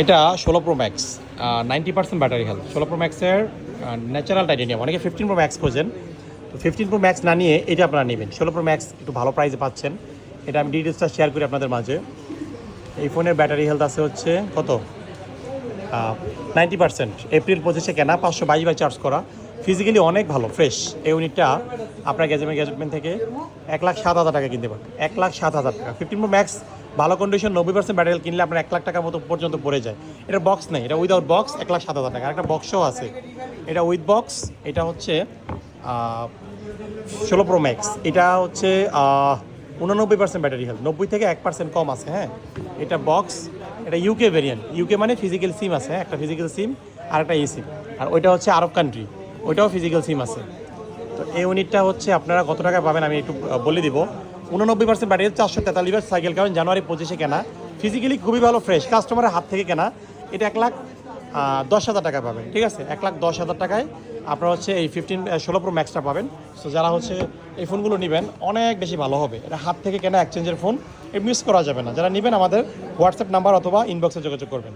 এটা 16 pro max, 90% battery health. 16 pro ম্যাক্সের natural titanium. অনেকে 15 প্রো ম্যাক্স খোঁজেন, তো 15 প্রো ম্যাক্স না নিয়ে এটা আপনারা নেবেন। 16 প্রো ম্যাক্স একটু ভালো প্রাইসে পাচ্ছেন। এটা আমি ডিটেলসটা শেয়ার করি আপনাদের মাঝে। এই ফোনের ব্যাটারি হেলথ আছে হচ্ছে কত, 90%। এপ্রিল 25-এ কেনা, 522 চার্জ করা, ফিজিক্যালি অনেক ভালো, ফ্রেশ। এই ইউনিটটা আপনার গ্যাজেটমেন্ট থেকে 1,07,000 টাকা কিনতে পারেন। 1,07,000 টাকা 15 প্রো ম্যাক্স ভালো কন্ডিশন 90% ব্যাটারি কিনলে আপনার 1 লাখ টাকার মতো পর্যন্ত পড়ে যায়। এটা বক্স নেই, এটা উইদাউট বক্স 1,07,000 টাকা। একটা বক্সও আছে, এটা উইথ বক্স। এটা হচ্ছে 16 প্রো ম্যাক্স। এটা হচ্ছে 89% ব্যাটারি হেলথ, 90 থেকে 1% কম আছে। হ্যাঁ, এটা বক্স, এটা ইউকে ভেরিয়েন্ট। ইউকে মানে ফিজিক্যাল সিম আছে, হ্যাঁ, একটা ফিজিক্যাল সিম আর একটা ই সিম। আর ওইটা হচ্ছে আরব কান্ট্রি, ওইটাও ফিজিক্যাল সিম আছে। তো এই ইউনিটটা হচ্ছে আপনারা কত টাকা পাবেন আমি একটু বলে দিব। 89% ব্যাটারি, 443 সাইকেল, কারণ জানুয়ারি 25-এ কেনা, ফিজিক্যালি খুবই ভালো, ফ্রেশ, কাস্টমারের হাত থেকে কেনা। এটা 1,10,000 টাকা পাবেন, ঠিক আছে? 1,10,000 টাকায় আপনারা হচ্ছে এই 16 প্রো ম্যাক্সটা পাবেন। সো যারা হচ্ছে এই ফোনগুলো নেবেন অনেক বেশি ভালো হবে। এটা হাত থেকে কেনা এক্সচেঞ্জের ফোন, মিস করা যাবে না। যারা নেবেন আমাদের হোয়াটসঅ্যাপ নাম্বার অথবা ইনবক্সে যোগাযোগ করবেন।